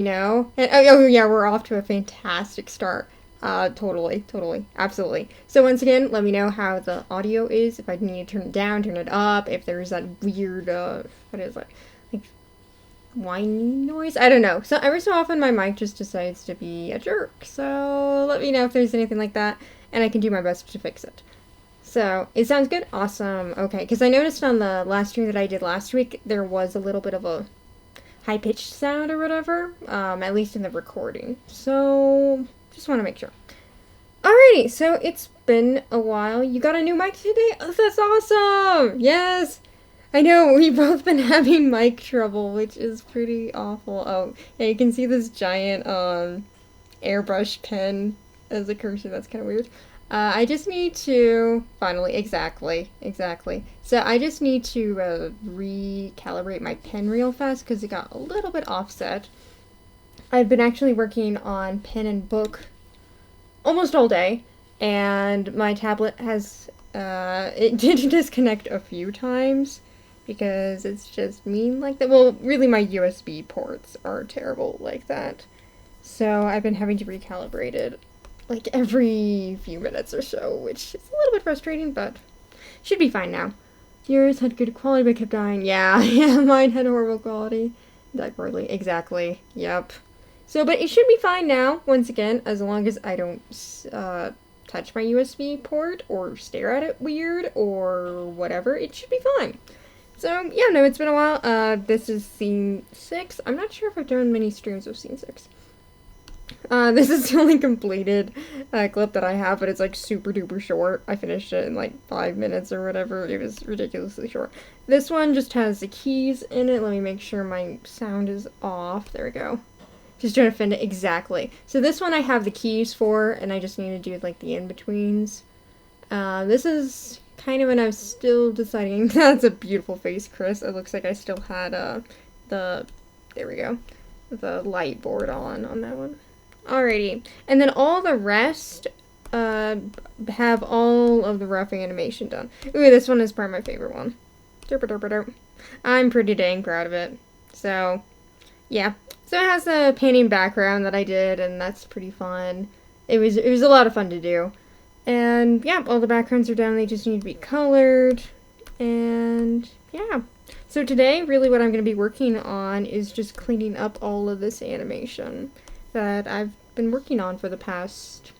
know. And, oh yeah, we're off to a fantastic start. Totally, absolutely. So once again, let me know how the audio is. If I need to turn it down, turn it up. If there's that weird, what is it? Like whiny noise. I don't know. So every so often my mic just decides to be a jerk. So let me know if there's anything like that, and I can do my best to fix it. So it sounds good. Awesome. Okay, because I noticed on the last stream that I did last week there was a little bit of a high pitched sound or whatever, at least in the recording. So just want to make sure. Alrighty, so it's been a while. You got a new mic today? Oh, that's awesome! Yes! I know, we've both been having mic trouble, which is pretty awful. Oh, yeah, you can see this giant, airbrush pen as a cursor. That's kind of weird. I just need to, finally, exactly. So I just need to, recalibrate my pen real fast because it got a little bit offset. I've been actually working on pen and book almost all day, and my tablet has it did disconnect a few times because it's just mean like that. Well, really, my USB ports are terrible like that, so I've been having to recalibrate it like every few minutes or so, which is a little bit frustrating, but should be fine now. Yours had good quality but kept dying. Yeah, yeah, mine had horrible quality. Died poorly. Exactly. Yep. So, but it should be fine now, once again, as long as I don't touch my USB port or stare at it weird or whatever, it should be fine. So, yeah, no, it's been a while. This is scene 6. I'm not sure if I've done many streams of scene 6. This is the only completed clip that I have, but it's like super duper short. I finished it in like 5 minutes or whatever. It was ridiculously short. This one just has the keys in it. Let me make sure my sound is off. There we go. Just trying to find it exactly. So this one I have the keys for, and I just need to do like the in-betweens. This is kind of when I was still deciding. That's a beautiful face, Chris. It looks like I still had there we go, the light board on that one. Alrighty, and then all the rest have all of the roughing animation done. Ooh, this one is probably my favorite one. Derp derp derp. I'm pretty dang proud of it. So, yeah. So it has a painting background that I did, and that's pretty fun. It was a lot of fun to do. And yeah, all the backgrounds are done. They just need to be colored. And yeah. So today, really what I'm going to be working on is just cleaning up all of this animation that I've been working on for the past,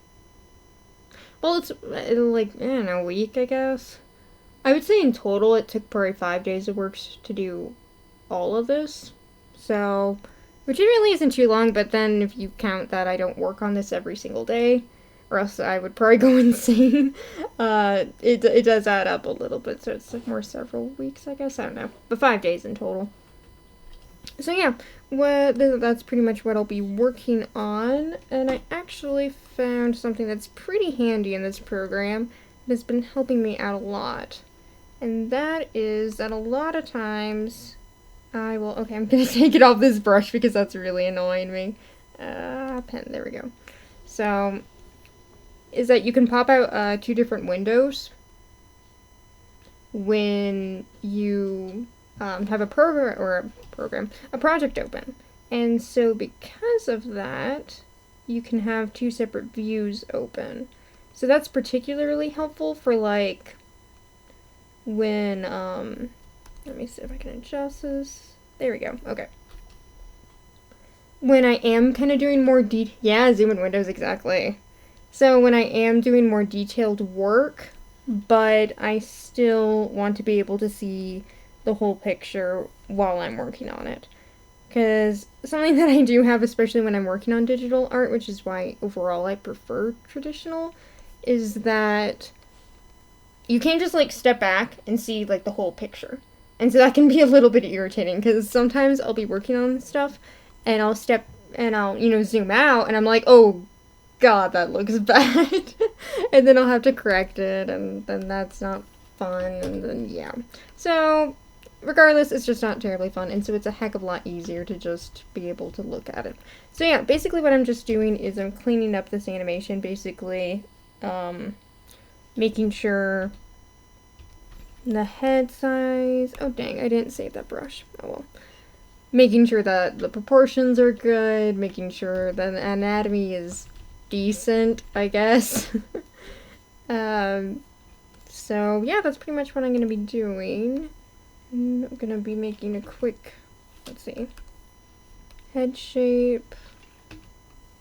well, it's like, I don't know, a week, I guess. I would say in total it took probably 5 days of work to do all of this. So, which it really isn't too long, but then if you count that I don't work on this every single day, or else I would probably go insane, it does add up a little bit, so it's like more several weeks, I guess, I don't know, but 5 days in total. So yeah, that's pretty much what I'll be working on, and I actually found something that's pretty handy in this program that's been helping me out a lot, and that is that a lot of times okay, I'm gonna take it off this brush because that's really annoying me. Pen, there we go. So, is that you can pop out 2 different windows when you have a project open. And so because of that, you can have 2 separate views open. So that's particularly helpful for like when, let me see if I can adjust this. There we go. Okay. When I am kind of doing more yeah, zoom in windows, exactly. So when I am doing more detailed work, but I still want to be able to see the whole picture while I'm working on it. Because something that I do have, especially when I'm working on digital art, which is why overall I prefer traditional, is that you can't just like step back and see like the whole picture. And so that can be a little bit irritating because sometimes I'll be working on stuff and I'll zoom out and I'm like, oh god, that looks bad. And then I'll have to correct it, and then that's not fun, and then yeah. So regardless, it's just not terribly fun, and so it's a heck of a lot easier to just be able to look at it. So yeah, basically what I'm just doing is I'm cleaning up this animation, basically making sure the head size, oh dang, I didn't save that brush, oh well. making sure that the proportions are good, making sure that the anatomy is decent, I guess. um, so yeah, that's pretty much what I'm gonna be doing. I'm gonna be making a quick, let's see, head shape,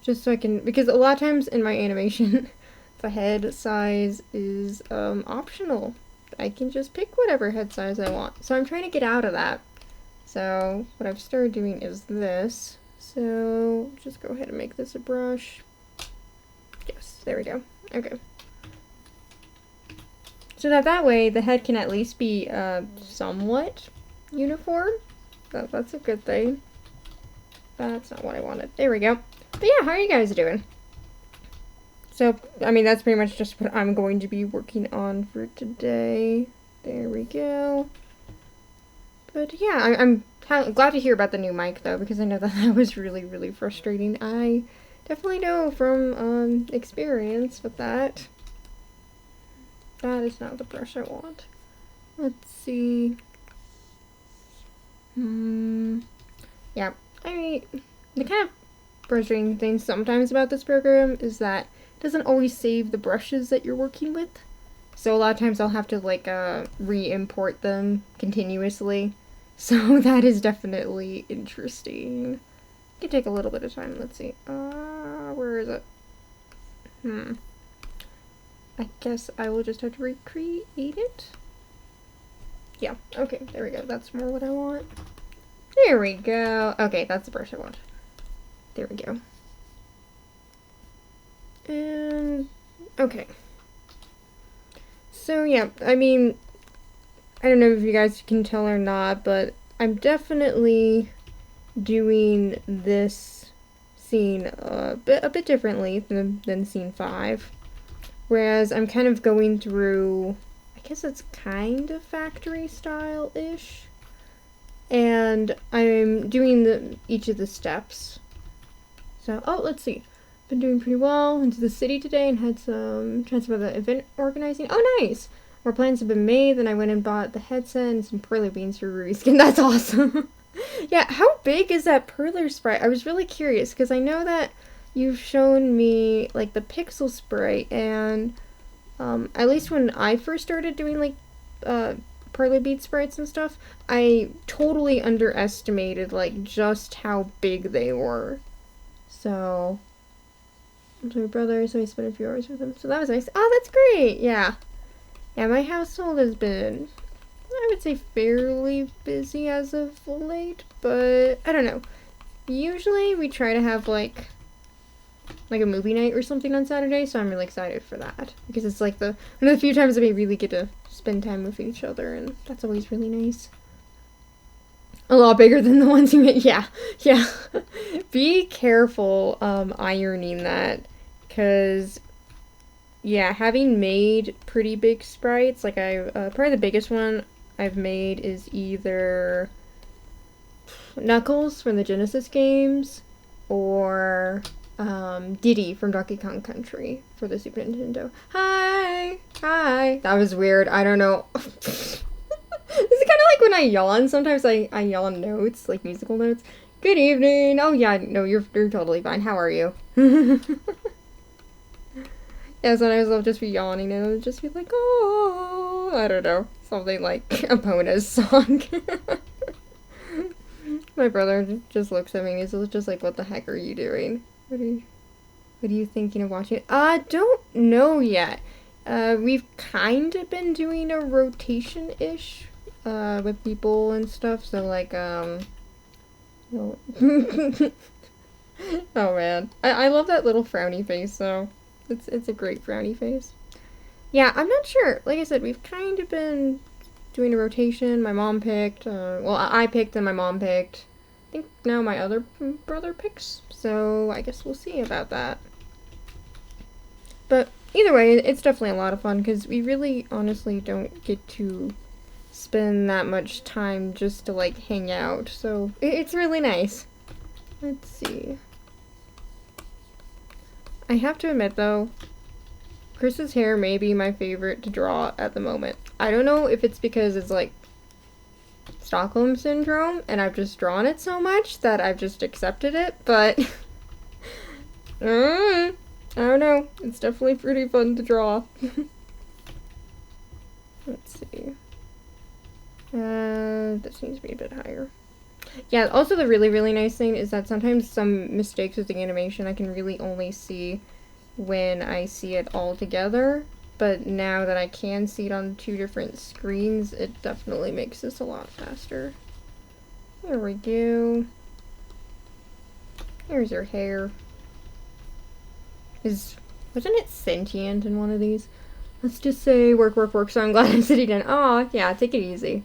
just so I can, because a lot of times in my animation, the head size is optional. I can just pick whatever head size I want. So I'm trying to get out of that. So what I've started doing is this. So just go ahead and make this a brush. Yes, there we go. Okay. So that way the head can at least be somewhat uniform. That's a good thing. That's not what I wanted. There we go. But yeah, how are you guys doing? So, I mean, that's pretty much just what I'm going to be working on for today. There we go. But yeah, I'm glad to hear about the new mic, though, because I know that was really, really frustrating. I definitely know from experience with that. That is not the brush I want. Let's see. Yeah, I mean, the kind of frustrating thing sometimes about this program is that it doesn't always save the brushes that you're working with. So a lot of times I'll have to like re-import them continuously. So that is definitely interesting. It can take a little bit of time. Let's see. Where is it? I guess I will just have to recreate it. Yeah, okay, there we go. That's more what I want. There we go. Okay, that's the brush I want. There we go. And, okay. So, yeah, I mean, I don't know if you guys can tell or not, but I'm definitely doing this scene a bit differently than scene 5. Whereas I'm kind of going through, I guess it's kind of factory style-ish. And I'm doing each of the steps. So, oh, let's see. Been doing pretty well. Went to the city today and had some chance about the event organizing. Oh, nice! More plans have been made. Then I went and bought the headset and some Perler beans for Ruby Skin. That's awesome! Yeah, how big is that Perler sprite? I was really curious, because I know that you've shown me, like, the pixel sprite, and, at least when I first started doing, like, Perler bead sprites and stuff, I totally underestimated, like, just how big they were. So, my brother, so I spent a few hours with him, so that was nice. Oh, that's great! Yeah. Yeah, my household has been, I would say, fairly busy as of late, but I don't know. Usually we try to have, like a movie night or something on Saturday, so I'm really excited for that. Because it's like one of the few times that we really get to spend time with each other, and that's always really nice. A lot bigger than the ones you made. Yeah. Be careful ironing that, because, yeah, having made pretty big sprites, like probably the biggest one I've made is either Knuckles from the Genesis games, or Diddy from Donkey Kong Country for the Super Nintendo. Hi! That was weird. I don't know. This is kind of like when I yawn. Sometimes I yawn notes, like musical notes. Good evening. Oh yeah, no, you're totally fine. How are you? Yeah, sometimes I'll just be yawning and I'll just be like, oh, I don't know, something like Epona's song. My brother just looks at me and he's just like, what the heck are you doing? What are you thinking of watching? Don't know yet. We've kind of been doing a rotation-ish, with people and stuff, so like, oh man. I love that little frowny face, though. It's a great frowny face. Yeah, I'm not sure. Like I said, we've kind of been doing a rotation. My mom picked, well, I picked and my mom picked. I think now my other brother picks, so I guess we'll see about that. But either way, it's definitely a lot of fun, because we really honestly don't get to spend that much time just to, like, hang out, so it's really nice. Let's see. I have to admit, though, Chris's hair may be my favorite to draw at the moment. I don't know if it's because it's, like, Stockholm Syndrome, and I've just drawn it so much that I've just accepted it, but I don't know. It's definitely pretty fun to draw. Let's see. This needs to be a bit higher. Yeah, also the really, really nice thing is that sometimes some mistakes with the animation I can really only see when I see it all together. But now that I can see it on 2 different screens, it definitely makes this a lot faster. There we go. Here's her hair. Wasn't it sentient in one of these? Let's just say work, work, work, so I'm glad I'm sitting down. Aw, yeah, take it easy.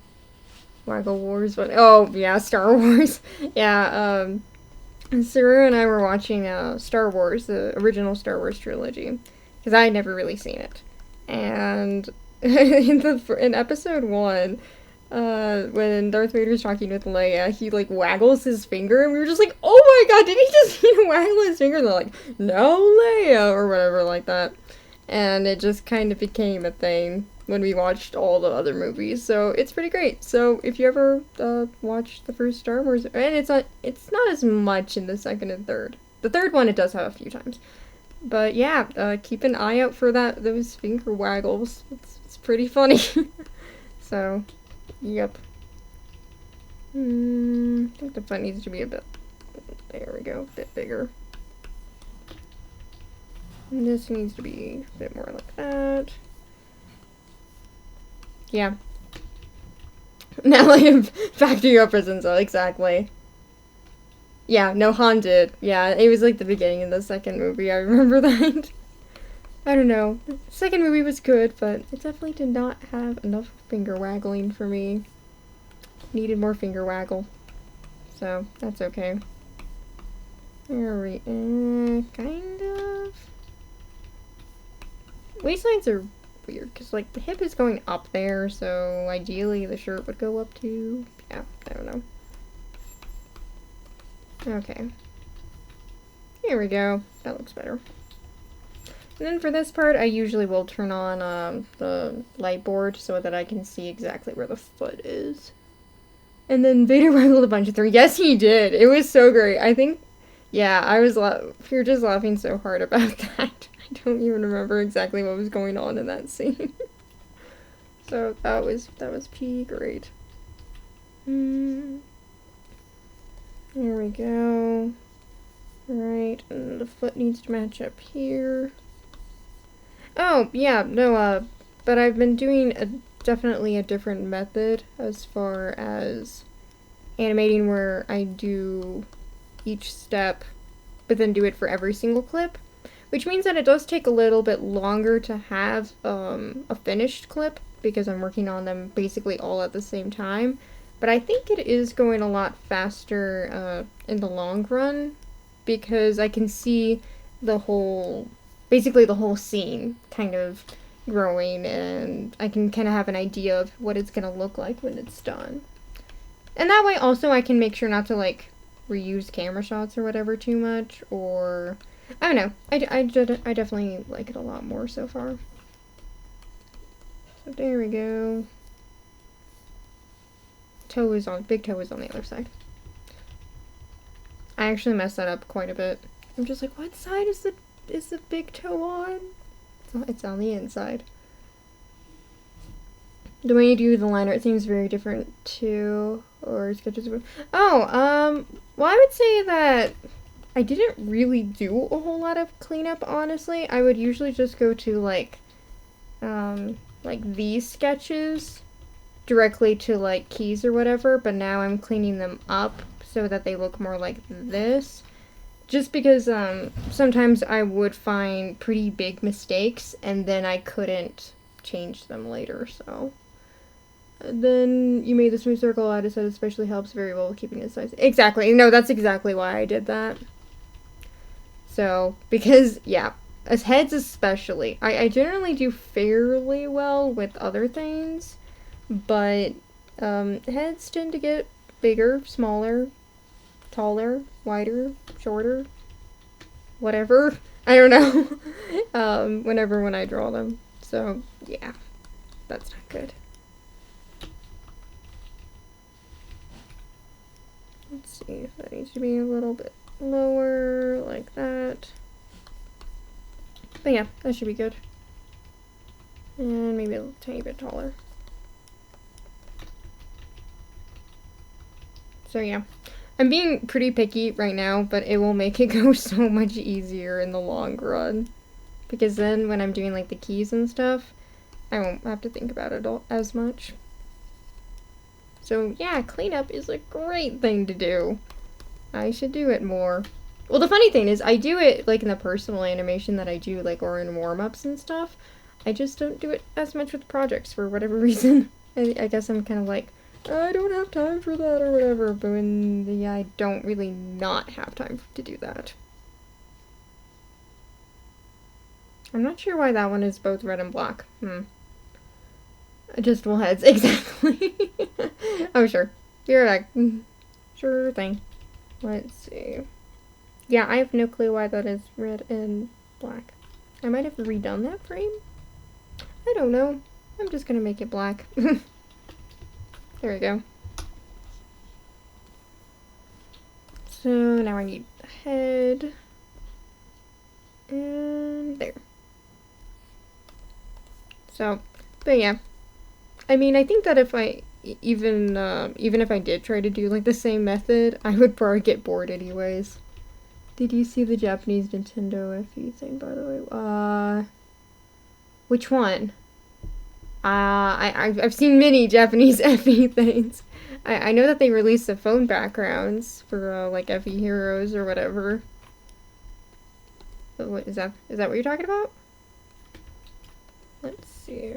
Waggle Wars, but oh, yeah, Star Wars. Yeah, Saru and I were watching Star Wars, the original Star Wars trilogy, because I had never really seen it. And in episode 1, when Darth Vader's talking with Leia, he like waggles his finger, and we were just like, "Oh my god, did he just waggle his finger?" And they're like, "No, Leia," or whatever like that. And it just kind of became a thing when we watched all the other movies. So it's pretty great. So if you ever watch the first Star Wars, and it's not as much in the second and third. The third one it does have a few times. But yeah, keep an eye out for those finger waggles. It's pretty funny. So, yep. I think the font needs to be a bit. There we go, a bit bigger. And this needs to be a bit more like that. Yeah. Now like back to your prison cell, exactly. Yeah, no, Han did. Yeah, it was like the beginning of the second movie, I remember that. I don't know. The second movie was good, but it definitely did not have enough finger waggling for me. Needed more finger waggle. So, that's okay. There we kind of. Waistlines are weird, because like the hip is going up there, so ideally the shirt would go up too. Yeah, I don't know. Okay. Here we go. That looks better. And then for this part, I usually will turn on the light board so that I can see exactly where the foot is. And then Vader waggled a bunch of things. Yes, he did. It was so great. I think, yeah, I was you're just laughing so hard about that. I don't even remember exactly what was going on in that scene. So that was pretty great. There we go. Right, and the foot needs to match up here. Oh, yeah, no, but I've been doing definitely a different method as far as animating, where I do each step, but then do it for every single clip, which means that it does take a little bit longer to have a finished clip, because I'm working on them basically all at the same time. But I think it is going a lot faster in the long run, because I can see basically the whole scene kind of growing, and I can kind of have an idea of what it's going to look like when it's done. And that way also I can make sure not to like reuse camera shots or whatever too much, or I don't know. I definitely like it a lot more so far. So there we go. Big toe is on the other side. I actually messed that up quite a bit. I'm just like, what side is the big toe on? It's on the inside. The way you do the liner, it seems very different too. Or sketches. Oh, well, I would say that I didn't really do a whole lot of cleanup, honestly. I would usually just go to like these sketches directly to like keys or whatever, but now I'm cleaning them up so that they look more like this. Just because sometimes I would find pretty big mistakes and then I couldn't change them later, so. Then you made the smooth circle. I said especially helps very well with keeping it size. Exactly. No, that's exactly why I did that. So, because, yeah, as heads especially, I generally do fairly well with other things, but heads tend to get bigger, smaller, taller, wider, shorter, whatever. I don't know. When I draw them. So, yeah, that's not good. see. That needs to be a little bit lower, like that. But yeah, that should be good. And maybe a tiny bit taller. So yeah, I'm being pretty picky right now, but it will make it go so much easier in the long run. Because then when I'm doing like the keys and stuff, I won't have to think about it as much. So yeah, cleanup is a great thing to do. I should do it more. Well, the funny thing is, I do it like in the personal animation that I do, like, or in warm-ups and stuff. I just don't do it as much with projects for whatever reason. I guess I'm kind of like, I don't have time for that or whatever, but when I don't really not have time to do that. I'm not sure why that one is both red and black. Adjustable heads, exactly. Oh, sure. Be right back. Sure thing. Let's see. Yeah, I have no clue why that is red and black. I might have redone that frame? I don't know. I'm just gonna make it black. There we go. So now I need the head. And there. So, but yeah. I mean, I think that if I even if I did try to do like the same method, I would probably get bored anyways. Did you see the Japanese Nintendo FE thing, by the way? Which one? I've seen many Japanese FE things. I know that they released the phone backgrounds for like FE Heroes or whatever. But what is that? Is that what you're talking about? Let's see.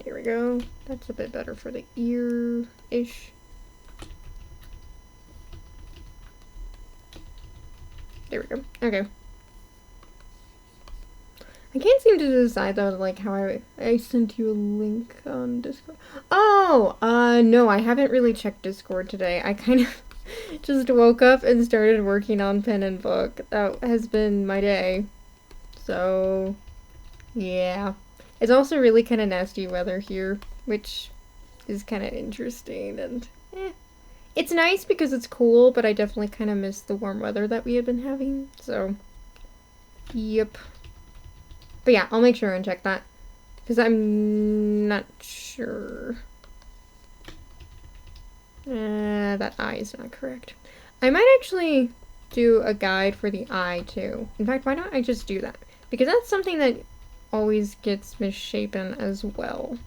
Here we go. That's a bit better for the ear-ish. There we go. Okay. I can't seem to decide though, like how I sent you a link on Discord. Oh, no, I haven't really checked Discord today. I kind of just woke up and started working on pen and book. That has been my day. So, yeah. It's also really kind of nasty weather here, which is kind of interesting and it's nice because it's cool, but I definitely kind of miss the warm weather that we have been having, so yep. But yeah, I'll make sure and check that because I'm not sure. That eye is not correct. I might actually do a guide for the eye too. In fact, why not I just do that? Because that's something that always gets misshapen as well.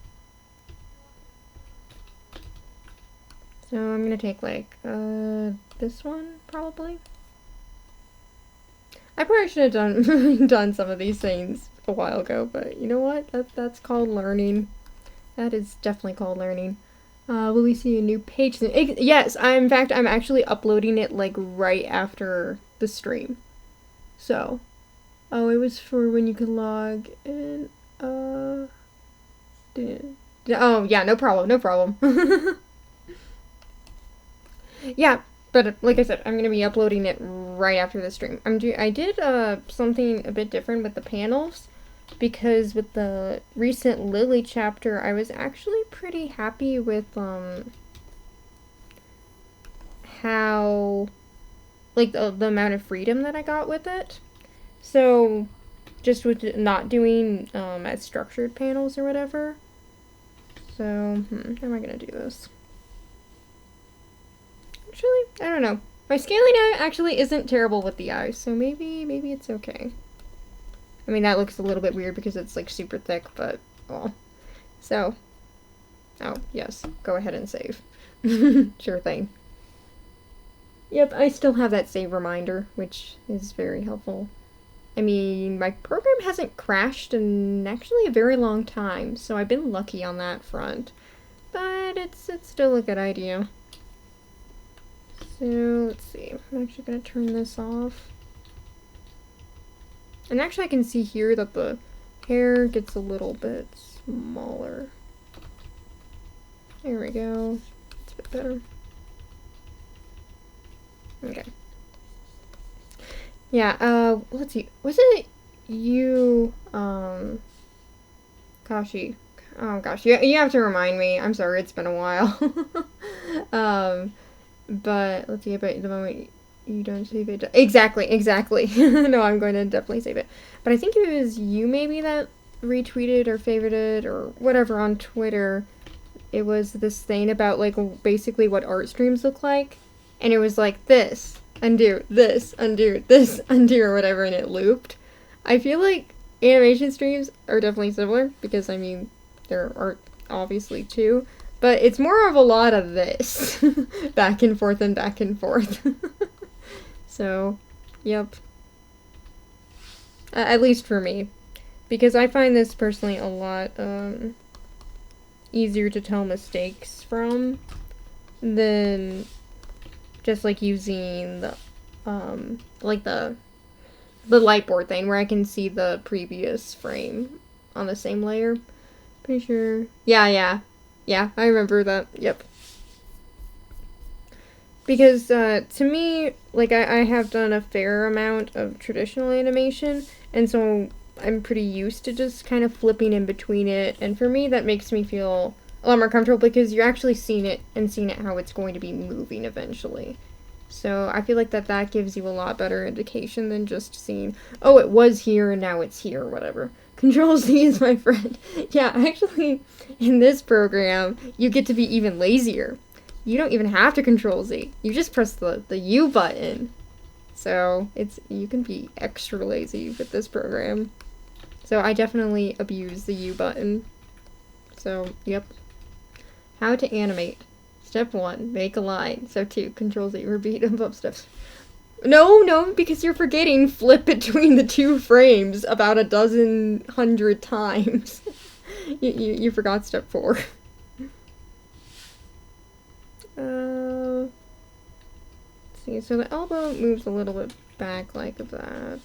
So I'm gonna take like this one probably. I probably should have done some of these things a while ago, but you know what? That's called learning. That is definitely called learning. Will we see a new page? Yes, in fact, I'm actually uploading it like right after the stream. So, oh, it was for when you can log in. Oh yeah, no problem, no problem. Yeah, but like I said, I'm gonna be uploading it right after the stream. I did something a bit different with the panels because with the recent Lily chapter, I was actually pretty happy with how like the amount of freedom that I got with it. So just with not doing as structured panels or whatever. So how am I gonna do this? Actually, I don't know. My scaling actually isn't terrible with the eyes, so maybe it's okay. I mean, that looks a little bit weird because it's like super thick, but well. So, oh yes, go ahead and save. Sure thing. Yep, I still have that save reminder, which is very helpful. I mean, my program hasn't crashed in actually a very long time, so I've been lucky on that front. But it's still a good idea. So, let's see. I'm actually going to turn this off. And actually I can see here that the hair gets a little bit smaller. There we go. It's a bit better. Okay. Yeah, let's see. Was it you, Kashi? Oh gosh, you have to remind me. I'm sorry, it's been a while. um, but let's see about the moment you don't save it. Exactly. No, I'm going to definitely save it. But I think it was you maybe that retweeted or favorited or whatever on Twitter. It was this thing about like basically what art streams look like, and it was like this undo, this undo, this undo, or whatever, and it looped. I feel like animation streams are definitely similar because I mean there are obviously too, but it's more of a lot of this back and forth and back and forth. So, yep. At least for me, because I find this personally a lot easier to tell mistakes from than just like using the like the light board thing where I can see the previous frame on the same layer. Pretty sure. Yeah, I remember that. Yep. Because to me, like I have done a fair amount of traditional animation, and so I'm pretty used to just kind of flipping in between it, and for me that makes me feel a lot more comfortable because you're actually seeing it how it's going to be moving eventually. So I feel like that gives you a lot better indication than just seeing, oh, it was here and now it's here or whatever. Control Z is my friend. Yeah, actually, in this program, you get to be even lazier. You don't even have to Control Z. You just press the U button. So you can be extra lazy with this program. So I definitely abuse the U button. So, yep. How to animate. Step 1, make a line. Step 2, Control Z, repeat above steps. No, because you're forgetting flip between the two frames about 100 times. you forgot step 4. Let's see, so the elbow moves a little bit back like that.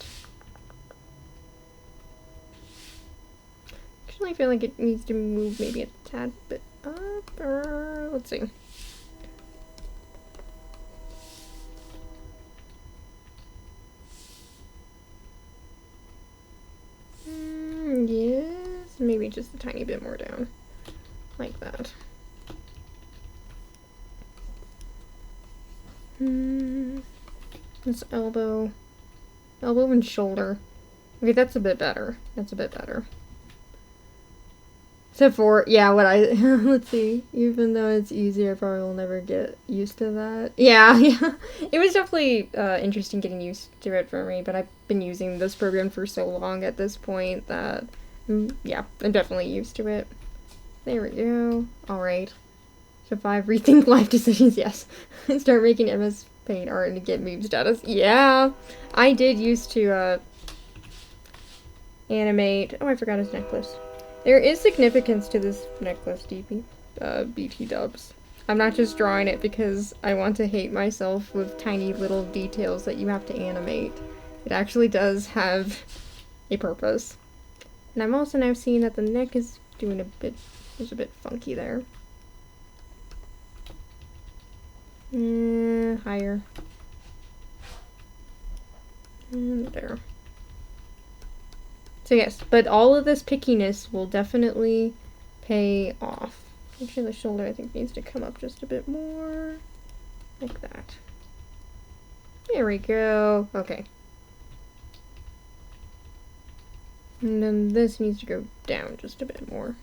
Actually, I feel like it needs to move maybe a tad bit up, or let's see. Yes, maybe just a tiny bit more down, like that. This elbow and shoulder. Okay, that's a bit better. Except for, yeah, let's see. Even though it's easier, I probably will never get used to that. Yeah. It was definitely interesting getting used to it for me, but I've been using this program for so long at this point that, yeah, I'm definitely used to it. There we go. Alright. Step 5, rethink life decisions, yes. Start making MS Paint art and get meme status. Yeah! I did used to, animate. Oh, I forgot his necklace. There is significance to this necklace, BT dubs. I'm not just drawing it because I want to hate myself with tiny little details that you have to animate. It actually does have a purpose. And I'm also now seeing that the neck is doing a bit funky there. Higher. And there. So yes, but all of this pickiness will definitely pay off. Actually, the shoulder I think needs to come up just a bit more. Like that. There we go. Okay. And then this needs to go down just a bit more.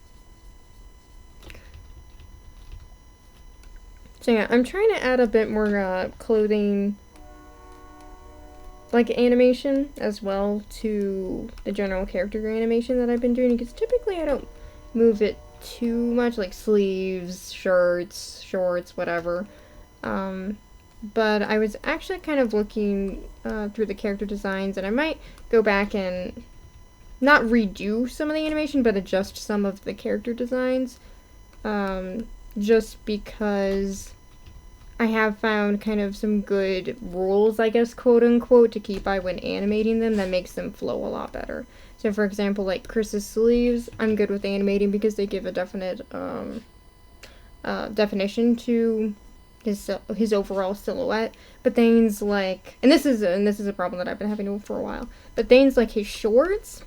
So yeah, I'm trying to add a bit more clothing like animation as well to the general character animation that I've been doing, because typically I don't move it too much, like sleeves, shirts, shorts, whatever. But I was actually kind of looking through the character designs, and I might go back and not redo some of the animation, but adjust some of the character designs, just because I have found kind of some good rules, I guess, quote unquote, to keep by when animating them that makes them flow a lot better. So for example, like Chris's sleeves, I'm good with animating because they give a definite definition to his overall silhouette. But things like, and this is a problem that I've been having for a while, but things like his shorts,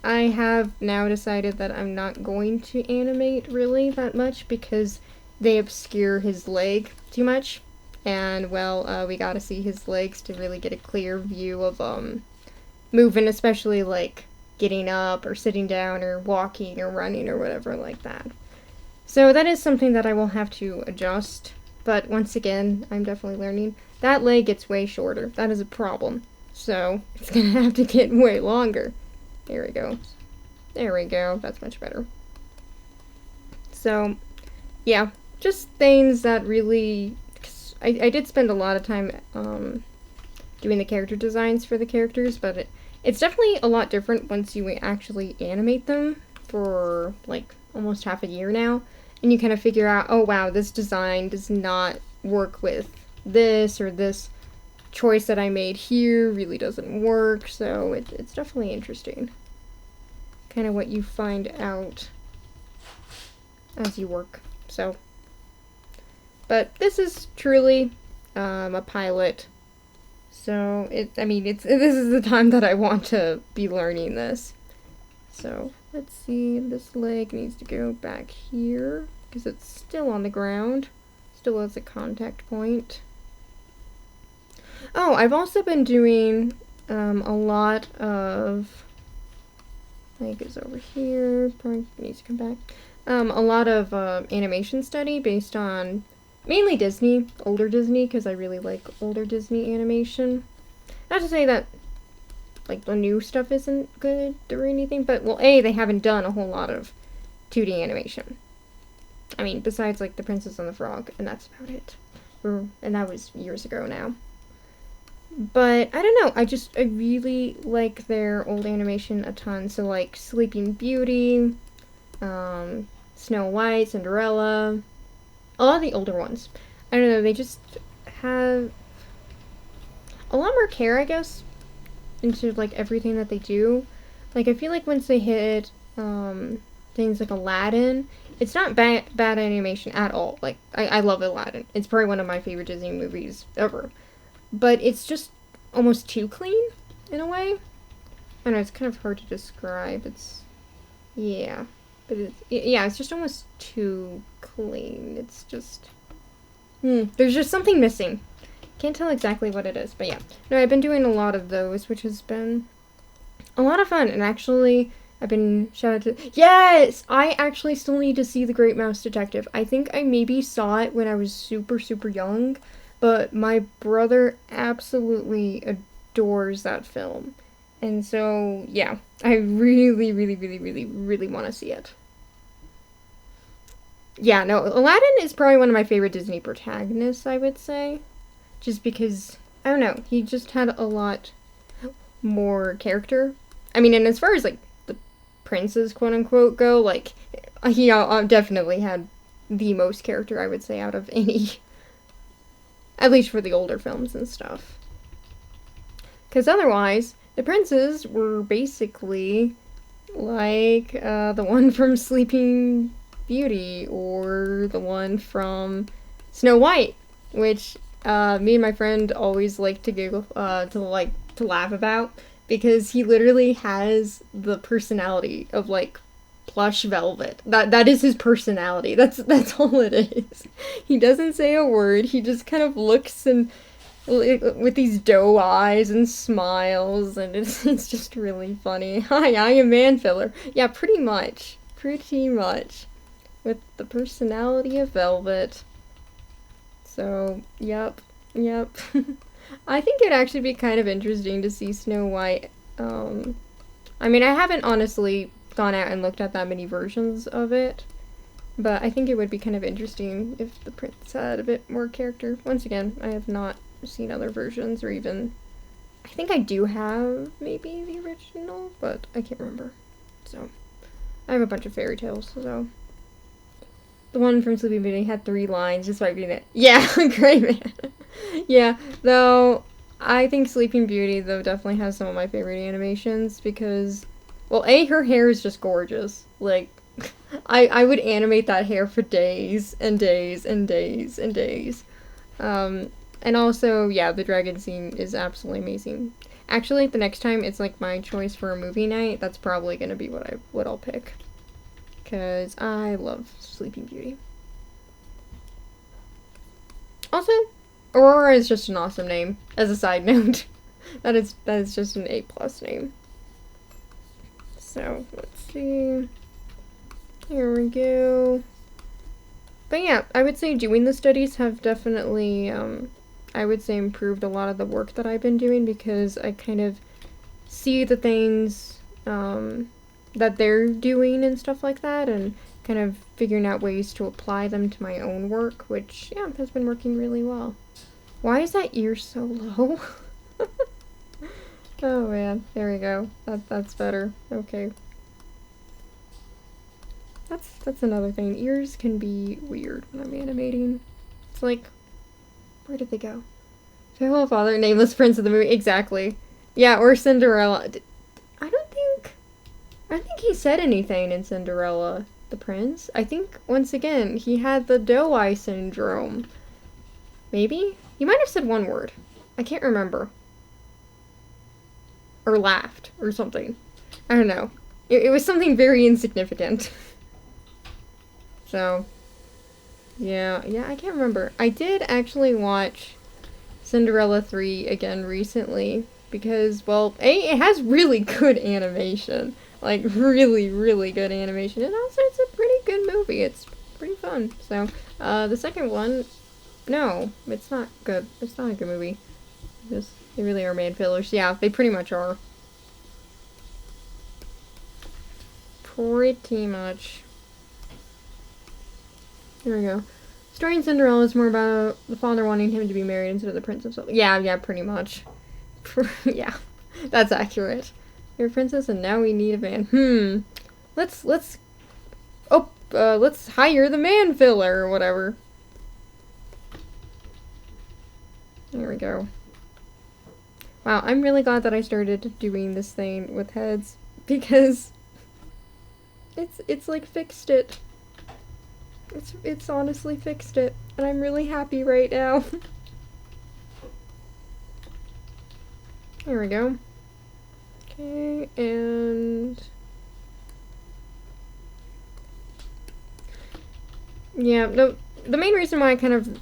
I have now decided that I'm not going to animate really that much because they obscure his leg too much. And, well, we gotta see his legs to really get a clear view of, movement, especially, like, getting up or sitting down or walking or running or whatever like that. So that is something that I will have to adjust. But once again, I'm definitely learning. That leg gets way shorter. That is a problem. So it's gonna have to get way longer. There we go. There we go. That's much better. So, yeah, just things that really. I did spend a lot of time doing the character designs for the characters, but it's definitely a lot different once you actually animate them for like almost half a year now. And you kind of figure out, oh wow, this design does not work with this, or this choice that I made here really doesn't work. So it's definitely interesting. Kind of what you find out as you work. So, but this is truly a pilot. So this is the time that I want to be learning this. So let's see, this leg needs to go back here because it's still on the ground, still has a contact point. Oh, I've also been doing a lot of, leg is over here, probably needs to come back. A lot of animation study based on mainly Disney, older Disney, because I really like older Disney animation. Not to say that like the new stuff isn't good or anything, but well, they haven't done a whole lot of 2D animation. I mean, besides like The Princess and the Frog, and that's about it. And that was years ago now. But I don't know, I really like their old animation a ton. So like Sleeping Beauty, Snow White, Cinderella, a lot of the older ones. I don't know, they just have a lot more care, I guess, into like everything that they do. Like I feel like once they hit things like Aladdin, it's not bad animation at all. Like I love Aladdin. It's probably one of my favorite Disney movies ever. But it's just almost too clean in a way. I know it's kind of hard to describe. It's it's just almost too clean. It's just there's just something missing. Can't tell exactly what it is, but yeah. No, I've been doing a lot of those, which has been a lot of fun. And actually, I've been shouted to. Yes! I actually still need to see The Great Mouse Detective. I think I maybe saw it when I was super, super young, but my brother absolutely adores that film. And so, yeah, I really, really, really, really, really want to see it. Yeah, no, Aladdin is probably one of my favorite Disney protagonists, I would say. Just because, I don't know, he just had a lot more character. I mean, and as far as, like, the princes, quote-unquote, go, like, he definitely had the most character, I would say, out of any. At least for the older films and stuff. Because otherwise, the princes were basically like the one from Sleeping Beauty or the one from Snow White, which me and my friend always like to giggle, to laugh about, because he literally has the personality of like plush velvet. That is his personality. That's all it is. He doesn't say a word. He just kind of looks and with these doe eyes and smiles, and it's just really funny. Hi, I am Man Filler. Yeah, pretty much. Pretty much. With the personality of velvet. So, yep. I think it'd actually be kind of interesting to see Snow White. I mean, I haven't honestly gone out and looked at that many versions of it, but I think it would be kind of interesting if the prince had a bit more character. Once again, I have not seen other versions, or even I think I do have maybe the original, but I can't remember. So I have a bunch of fairy tales. So the one from Sleeping Beauty had 3 lines just by reading it. Yeah, great man. Yeah, though I think Sleeping Beauty though definitely has some of my favorite animations because, well, her hair is just gorgeous. Like, I would animate that hair for days and days and days and days. And also, yeah, the dragon scene is absolutely amazing. Actually, the next time it's like my choice for a movie night, that's probably gonna be what I'll pick. Cause I love Sleeping Beauty. Also, Aurora is just an awesome name. As a side note, that is just an A+ name. So let's see. Here we go. But yeah, I would say doing the studies have definitely, I would say, improved a lot of the work that I've been doing, because I kind of see the things that they're doing and stuff like that, and kind of figuring out ways to apply them to my own work, which, yeah, has been working really well. Why is that ear so low? Oh man, there we go. That's better. Okay. That's another thing. Ears can be weird when I'm animating. It's like, where did they go? Faithful Father, Nameless Prince of the movie. Exactly. Yeah, or Cinderella. I think he said anything in Cinderella the Prince. I think, once again, he had the doe eye syndrome. Maybe? He might have said one word. I can't remember. Or laughed, or something. I don't know. It was something very insignificant. So, yeah, I can't remember. I did actually watch Cinderella 3 again recently, because, well, it has really good animation. Like, really, really good animation. And also, it's a pretty good movie. It's pretty fun. So, the second one, no, it's not good. It's not a good movie. They really are man fillers. Yeah, they pretty much are. Pretty much. There we go. Story in Cinderella is more about the father wanting him to be married instead of the prince himself. Yeah, pretty much. Yeah, that's accurate. You're a princess and now we need a man. Let's hire the man filler or whatever. There we go. Wow, I'm really glad that I started doing this thing with heads, because it's like fixed it. It's honestly fixed it, and I'm really happy right now. There we go. Okay, and yeah, the main reason why I kind of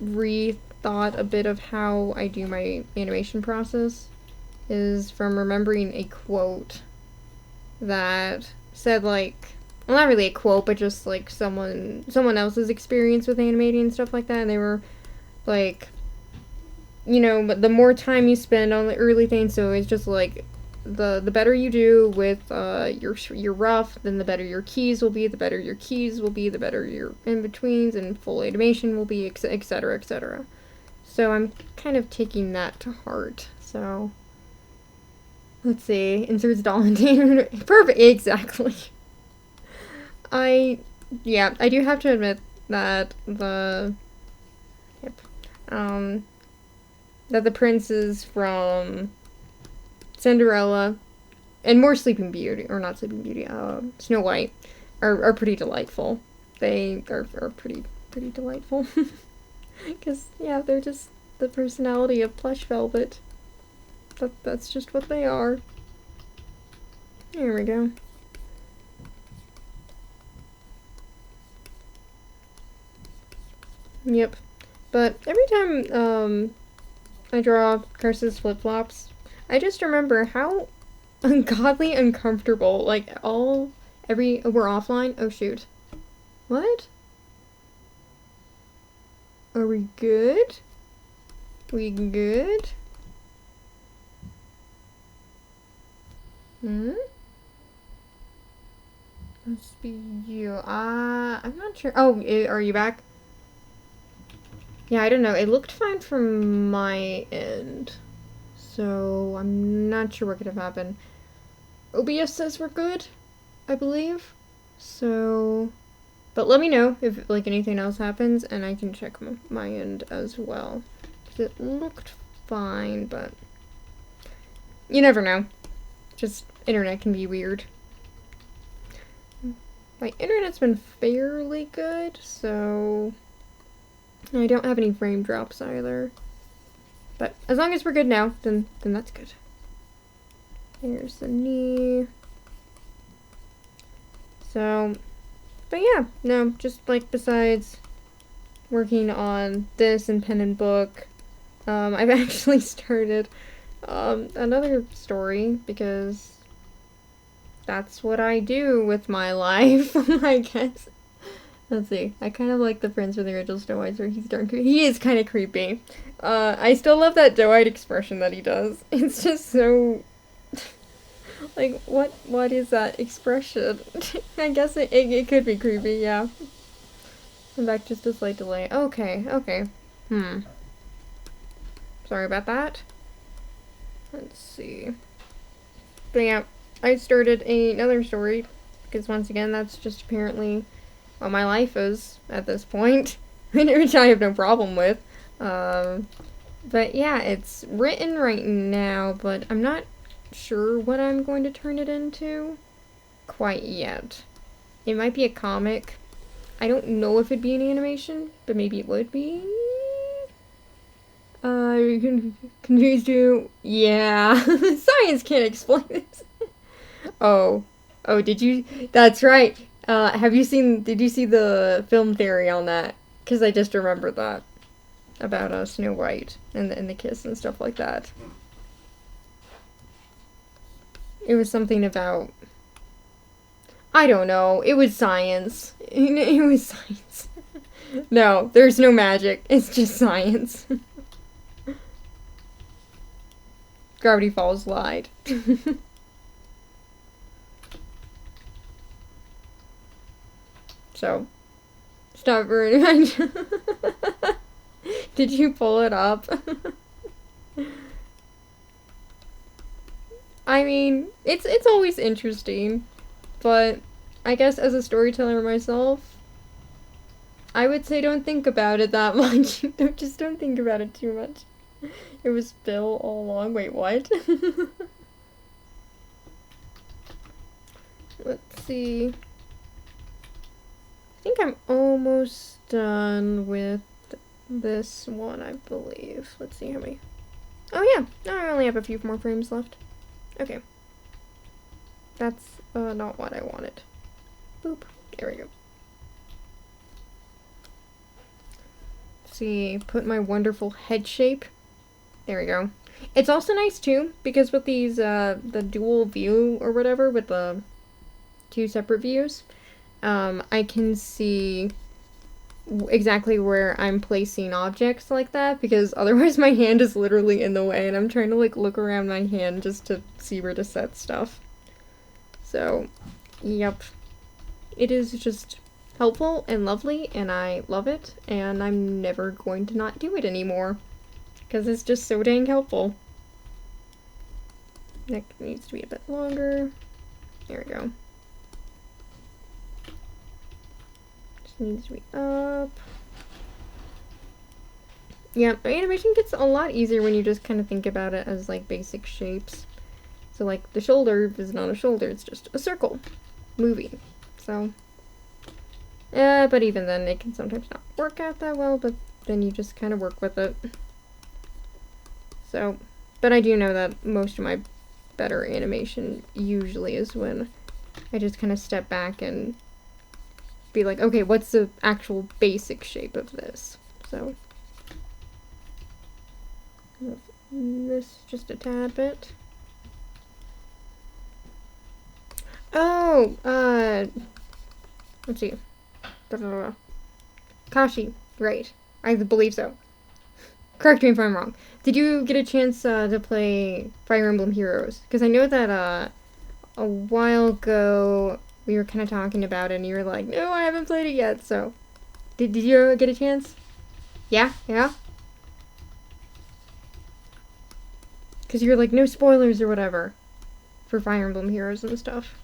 rethought a bit of how I do my animation process is from remembering a quote that said, like, well, not really a quote, but just like someone else's experience with animating and stuff like that, and they were like, you know, but the more time you spend on the early things, so it's just like the better you do with your rough, then the better your keys will be, the better your keys will be, the better your in-betweens and full animation will be, etc., etc. So I'm kind of taking that to heart. So let's see, inserts doll into perfect, exactly. I do have to admit that the that the princes from Cinderella and more Sleeping Beauty, or not Sleeping Beauty, Snow White, are pretty delightful. They are pretty delightful. Because, yeah, they're just the personality of plush velvet. That's just what they are. There we go. Yep. But every time, I draw Curse's flip-flops, I just remember how ungodly uncomfortable, like, we're offline? Oh, shoot. What? Are we good? We good? Must be you. I'm not sure. Oh, are you back? Yeah, I don't know. It looked fine from my end. So, I'm not sure what could have happened. OBS says we're good, I believe. So, but let me know if, like, anything else happens, and I can check my end as well. It looked fine, but you never know. Just, internet can be weird. My internet's been fairly good, so I don't have any frame drops either. But as long as we're good now, then that's good. There's the knee. So, but yeah, no, just like besides working on this and pen and book, I've actually started another story because that's what I do with my life, I guess. Let's see. I kind of like the Prince from the Original Snow White where he's darn creepy. He is kind of creepy. I still love that doe-eyed expression that he does. It's just so... like, what is that expression? I guess it could be creepy, yeah. I'm back just a slight delay. Okay, okay. Sorry about that. Let's see. But yeah, I started another story because once again, that's just apparently what my life is at this point, which I have no problem with. But yeah, it's written right now, but I'm not sure what I'm going to turn it into quite yet. It might be a comic. I don't know if it'd be an animation, but maybe it would be. Confused you? Yeah. Science can't explain this. Oh, did you? That's right. Did you see the film theory on that? Because I just remembered that. About Snow White and the kiss and stuff like that. It was something about... I don't know. It was science. It was science. No, there's no magic. It's just science. Gravity Falls lied. So, stop ruining. Did you pull it up? I mean, it's always interesting, but I guess as a storyteller myself, I would say don't think about it that much. Just don't think about it too much. It was Bill all along. Wait, what? Let's see. I think I'm almost done with this one, I believe. Let's see how many. Oh yeah, I only have a few more frames left. Okay. That's not what I wanted. Boop. There we go. Let's see, put my wonderful head shape. There we go. It's also nice too, because with these, the dual view or whatever, with the two separate views, I can see exactly where I'm placing objects like that, because otherwise my hand is literally in the way and I'm trying to like look around my hand just to see where to set stuff. So, yep. It is just helpful and lovely and I love it and I'm never going to not do it anymore because it's just so dang helpful. Neck needs to be a bit longer. There we go. Needs to be up. Yeah, animation gets a lot easier when you just kind of think about it as like basic shapes. So like the shoulder is not a shoulder, it's just a circle moving. So, but even then it can sometimes not work out that well, but then you just kind of work with it. So, but I do know that most of my better animation usually is when I just kind of step back and be like, okay, what's the actual basic shape of this? So, this just a tad bit. Oh, let's see. Kashi, right. I believe so. Correct me if I'm wrong. Did you get a chance to play Fire Emblem Heroes? Because I know that a while ago we were kind of talking about it and you were like, no, I haven't played it yet, so. Did you get a chance? Yeah? Yeah? Because you're like, no spoilers or whatever for Fire Emblem Heroes and stuff.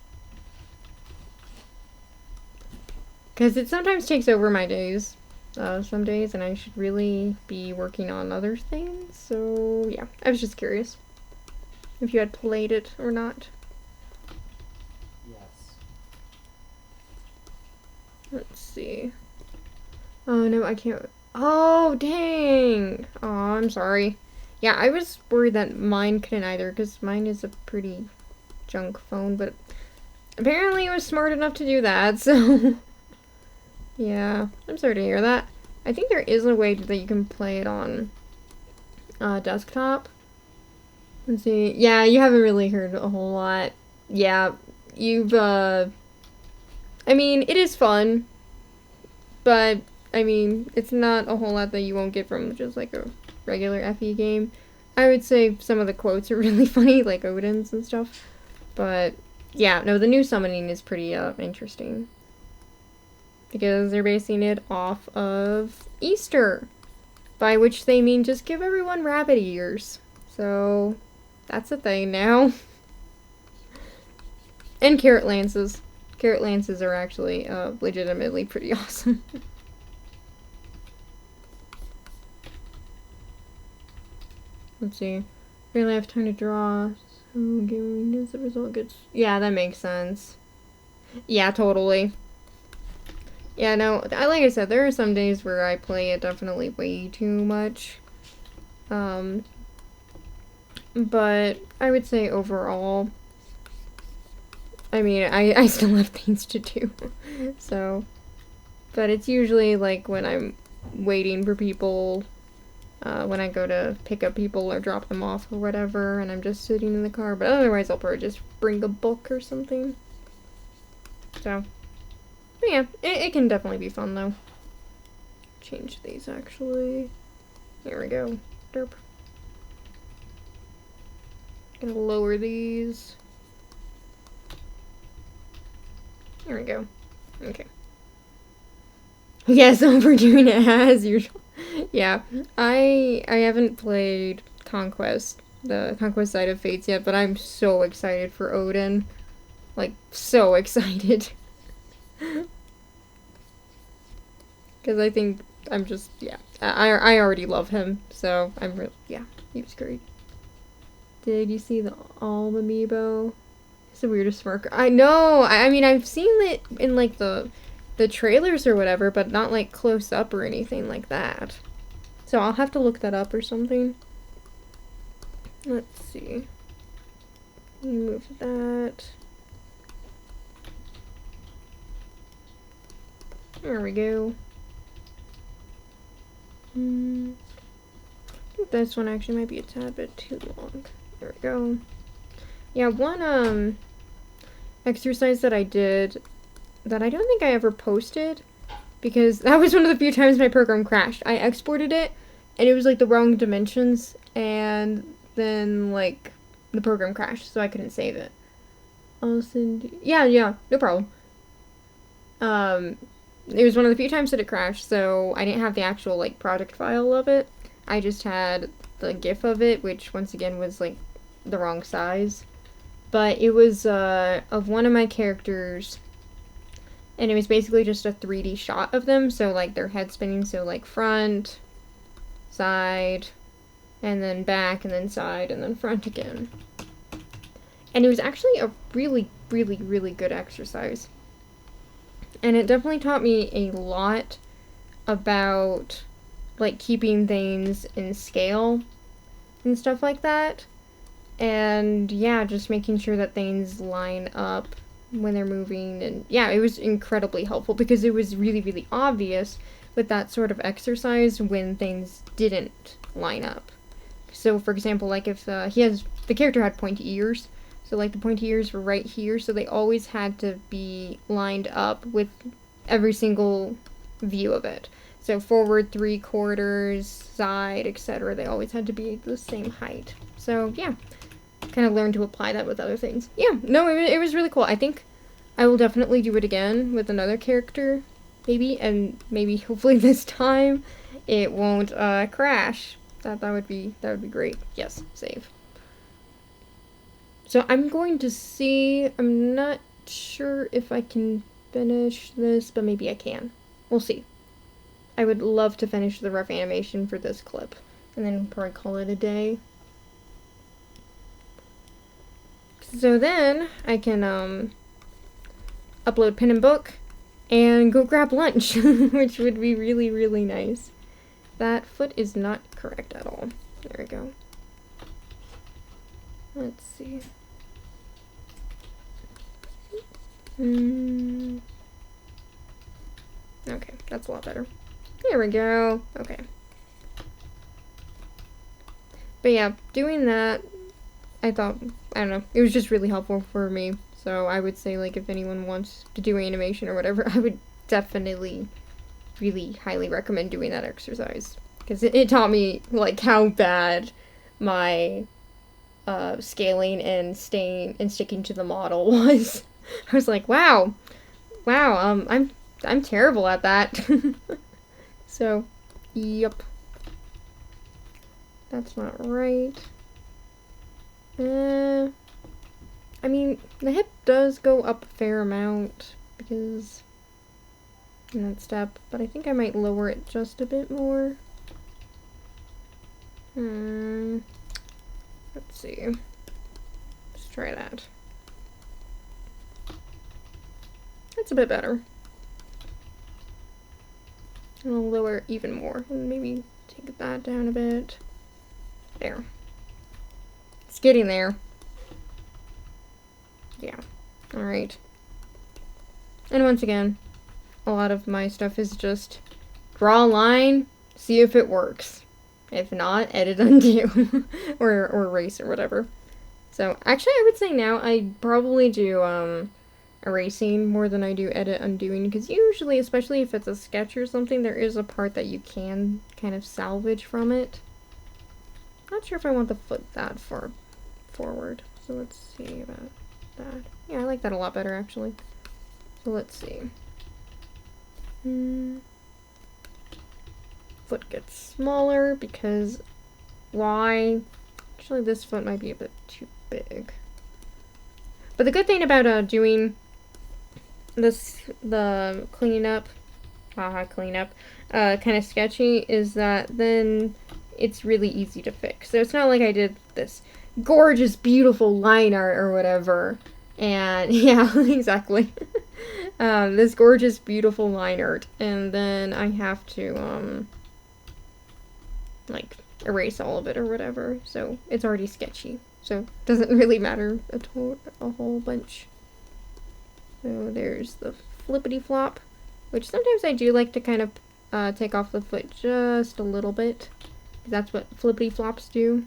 Because it sometimes takes over my days. Some days, and I should really be working on other things, so yeah. I was just curious if you had played it or not. Let's see. Oh, no, I can't. Oh, dang. Oh, I'm sorry. Yeah, I was worried that mine couldn't either, because mine is a pretty junk phone, but apparently it was smart enough to do that, so yeah, I'm sorry to hear that. I think there is a way that you can play it on desktop. Let's see. Yeah, you haven't really heard a whole lot. Yeah, you've, I mean, it is fun, but, I mean, it's not a whole lot that you won't get from just, like, a regular FE game. I would say some of the quotes are really funny, like Odin's and stuff. But, yeah, no, the new summoning is pretty, interesting. Because they're basing it off of Easter. By which they mean just give everyone rabbit ears. So, that's a thing now. And carrot lances. Carrot lances are actually legitimately pretty awesome. Let's see. Barely have time to draw. So giving as the result gets. Yeah, that makes sense. Yeah, totally. Yeah, no, like I said, there are some days where I play it definitely way too much. But I would say overall, I mean, I still have things to do. So, but it's usually like when I'm waiting for people, when I go to pick up people or drop them off or whatever, and I'm just sitting in the car. But otherwise, I'll probably just bring a book or something. So, but yeah, it can definitely be fun though. Change these actually. Here we go. Derp. Gonna lower these. There we go. Okay. Yes, overdoing it as usual. Yeah, I haven't played Conquest, the Conquest side of Fates yet, but I'm so excited for Odin. Like, so excited. Because I think I'm just, yeah. I already love him, so I'm really, yeah, he was great. Did you see the Alm amiibo? It's the weirdest marker. I know! I mean, I've seen it in, like, the trailers or whatever, but not, like, close up or anything like that. So I'll have to look that up or something. Let's see. Move that. There we go. I think this one actually might be a tad bit too long. There we go. Yeah, one exercise that I did that I don't think I ever posted, because that was one of the few times my program crashed. I exported it and it was like the wrong dimensions, and then like the program crashed, so I couldn't save it. I'll send you. Yeah, no problem. It was one of the few times that it crashed, so I didn't have the actual like project file of it. I just had the GIF of it, which once again was like the wrong size. But it was of one of my characters, and it was basically just a 3D shot of them, so like their head spinning, so like front, side, and then back, and then side, and then front again. And it was actually a really, really, really good exercise. And it definitely taught me a lot about like keeping things in scale and stuff like that. And yeah, just making sure that things line up when they're moving. And yeah, it was incredibly helpful because it was really, really obvious with that sort of exercise when things didn't line up. So for example, like if the character had pointy ears, so like the pointy ears were right here, so they always had to be lined up with every single view of it. So forward 3/4, side, etc. They always had to be the same height. So yeah, kind of learned to apply that with other things. Yeah, no, it was really cool. I think I will definitely do it again with another character, maybe, and maybe hopefully this time it won't crash. That would be great. Yes, save. So I'm going to see. I'm not sure if I can finish this, but maybe I can. We'll see. I would love to finish the rough animation for this clip, and then probably call it a day. So then I can upload pen and book and go grab lunch, which would be really, really nice. That foot is not correct at all. There we go. Let's see. Okay, that's a lot better. There we go. Okay. But yeah, doing that, I thought, I don't know, it was just really helpful for me. So I would say, like, if anyone wants to do animation or whatever, I would definitely really highly recommend doing that exercise. Because it taught me, like, how bad my scaling and sticking to the model was. I was like, wow, I'm terrible at that. So, yep. That's not right. I mean, the hip does go up a fair amount because in that step, but I think I might lower it just a bit more. Let's see. Let's try that. That's a bit better. And I'll lower it even more and maybe take that down a bit. There. It's getting there. Yeah. Alright. And once again, a lot of my stuff is just draw a line, see if it works. If not, edit undo. or erase or whatever. So, actually I would say now I probably do erasing more than I do edit undoing, because usually, especially if it's a sketch or something, there is a part that you can kind of salvage from it. Not sure if I want the foot that far forward, so let's see about that. Yeah, I like that a lot better actually. So let's see. Foot gets smaller because why? Actually, this foot might be a bit too big. But the good thing about doing this, the cleanup, kind of sketchy, is that then it's really easy to fix. So it's not like I did this gorgeous, beautiful line art or whatever, and yeah, exactly. This gorgeous, beautiful line art, and then I have to, like, erase all of it or whatever, so it's already sketchy. So it doesn't really matter a whole bunch. So there's the flippity flop, which sometimes I do like to kind of take off the foot just a little bit. That's what flippity flops do.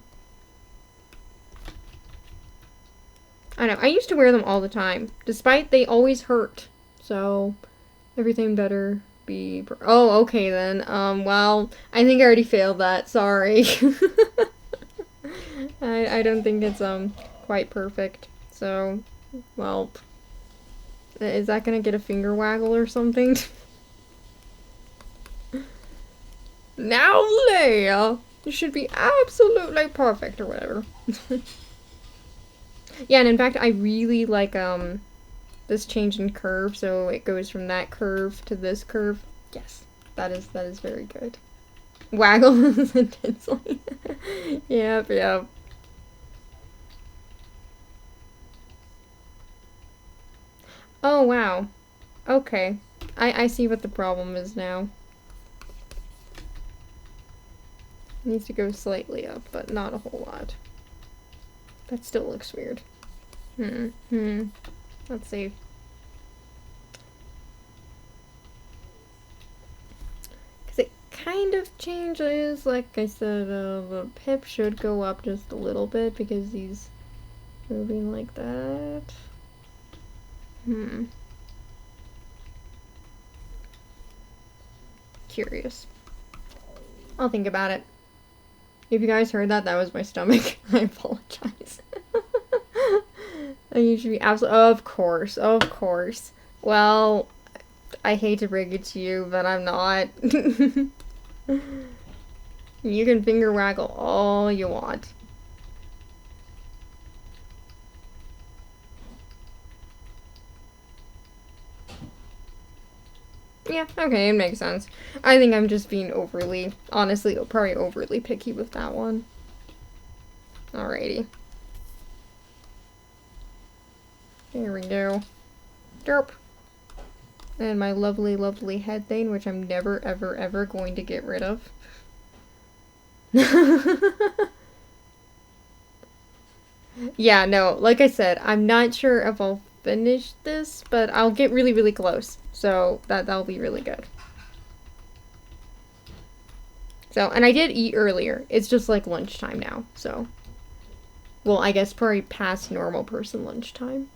I know, I used to wear them all the time, despite they always hurt. So everything better be... Oh, okay then. Well, I think I already failed that. Sorry. I don't think it's, quite perfect. So, well... Is that gonna get a finger waggle or something? Now, Leia! It should be absolutely perfect or whatever. Yeah, and in fact, I really like, this change in curve, so it goes from that curve to this curve. Yes, that is very good. Waggle intensely. Yep. Oh, wow. Okay. I see what the problem is now. It needs to go slightly up, but not a whole lot. That still looks weird. Let's see. Because it kind of changes. Like I said, the hip should go up just a little bit because he's moving like that. Curious. I'll think about it. If you guys heard that, that was my stomach. I apologize. I usually absolutely... Of course. Well, I hate to break it to you, but I'm not. You can finger waggle all you want. Yeah, okay, it makes sense. I think I'm just being honestly, probably overly picky with that one. Alrighty. There we go. Derp. And my lovely, lovely head thing, which I'm never, ever, ever going to get rid of. Yeah, no, like I said, I'm not sure if I'll finish this, but I'll get really, really close. So that'll be really good. So, and I did eat earlier. It's just like lunchtime now, so. Well, I guess probably past normal person lunchtime.